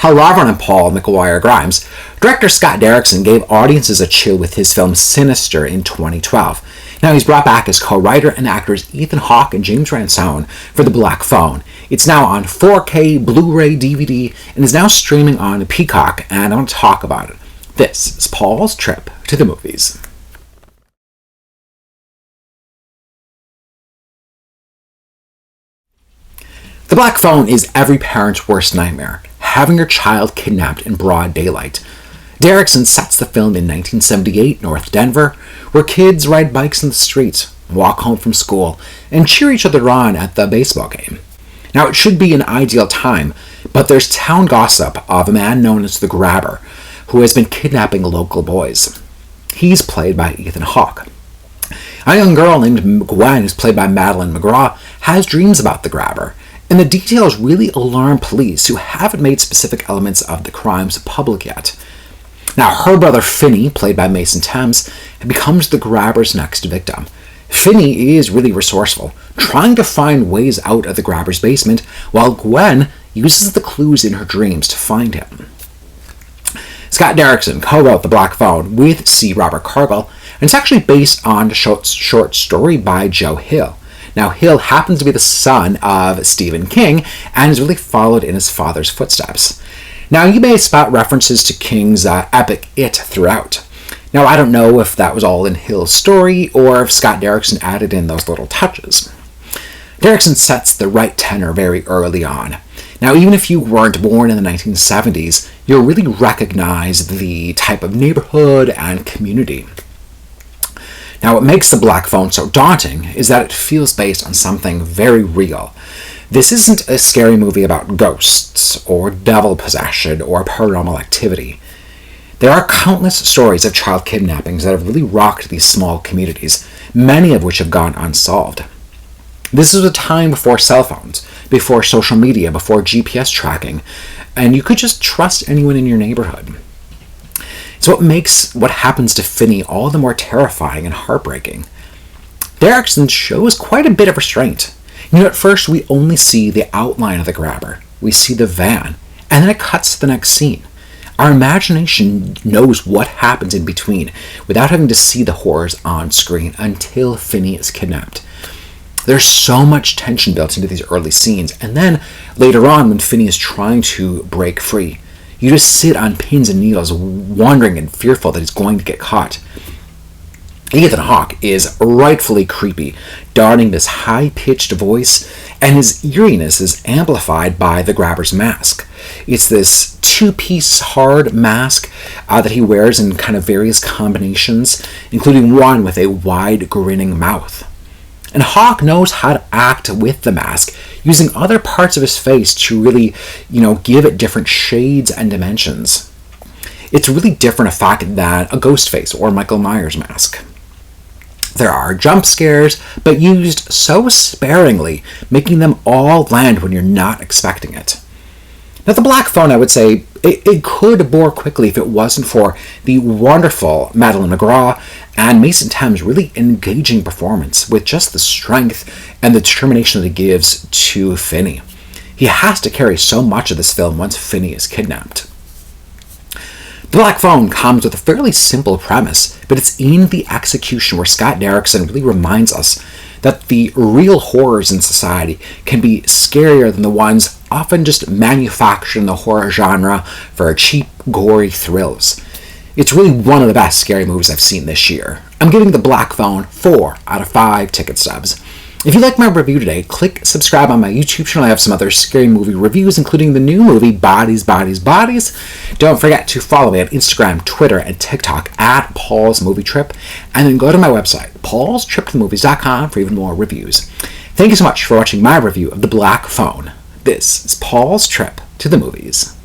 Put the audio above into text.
However, on Paul McGuire Grimes, director Scott Derrickson gave audiences a chill with his film Sinister in 2012. Now he's brought back as co-writer and actors Ethan Hawke and James Ransone for The Black Phone. It's now on 4K, Blu-ray, DVD, and is now streaming on Peacock, and I want to talk about it. This is Paul's trip to the movies. The Black Phone is every parent's worst nightmare, having your child kidnapped in broad daylight. Derrickson sets the film in 1978 North Denver, where kids ride bikes in the streets, walk home from school, and cheer each other on at the baseball game. Now, it should be an ideal time, but there's town gossip of a man known as the Grabber, who has been kidnapping local boys. He's played by Ethan Hawke. A young girl named Gwen, who's played by Madeline McGraw, has dreams about the Grabber, and the details really alarm police who haven't made specific elements of the crimes public yet. Now, her brother Finney, played by Mason Thames, becomes the Grabber's next victim. Finney is really resourceful, trying to find ways out of the Grabber's basement, while Gwen uses the clues in her dreams to find him. Scott Derrickson co-wrote The Black Phone with C. Robert Cargill, and it's actually based on a short story by Joe Hill. Now, Hill happens to be the son of Stephen King and has really followed in his father's footsteps. Now, you may spot references to King's epic It throughout. Now, I don't know if that was all in Hill's story or if Scott Derrickson added in those little touches. Derrickson sets the right tenor very early on. Now, even if you weren't born in the 1970s, you'll really recognize the type of neighborhood and community. Now, what makes The Black Phone so daunting is that it feels based on something very real. This isn't a scary movie about ghosts, or devil possession, or paranormal activity. There are countless stories of child kidnappings that have really rocked these small communities, many of which have gone unsolved. This is a time before cell phones, before social media, before GPS tracking, and you could just trust anyone in your neighborhood. It's what makes what happens to Finney all the more terrifying and heartbreaking. Derrickson shows quite a bit of restraint. At first we only see the outline of the Grabber. We see the van, and then it cuts to the next scene. Our imagination knows what happens in between without having to see the horrors on screen until Finney is kidnapped. There's so much tension built into these early scenes, and then later on when Finney is trying to break free, you just sit on pins and needles wondering and fearful that he's going to get caught. Ethan Hawke is rightfully creepy, donning this high-pitched voice, and his eeriness is amplified by the Grabber's mask. It's this two-piece hard mask that he wears in kind of various combinations, including one with a wide grinning mouth. And Hawke knows how to act with the mask, using other parts of his face to really, give it different shades and dimensions. It's really different effect than a ghost face or Michael Myers mask. There are jump scares, but used so sparingly, making them all land when you're not expecting it. Now, The Black Phone, I would say, it could bore quickly if it wasn't for the wonderful Madeline McGraw and Mason Thames' really engaging performance with just the strength and the determination that he gives to Finney. He has to carry so much of this film once Finney is kidnapped. The Black Phone comes with a fairly simple premise, but it's in the execution where Scott Derrickson really reminds us that the real horrors in society can be scarier than the ones often just manufactured in the horror genre for cheap, gory thrills. It's really one of the best scary movies I've seen this year. I'm giving The Black Phone 4 out of 5 ticket stubs. If you like my review today, click subscribe on my YouTube channel. I have some other scary movie reviews, including the new movie Bodies, Bodies, Bodies. Don't forget to follow me on Instagram, Twitter, and TikTok at Paul's Movie Trip. And then go to my website, paulstriptomovies.com, for even more reviews. Thank you so much for watching my review of The Black Phone. This is Paul's Trip to the Movies.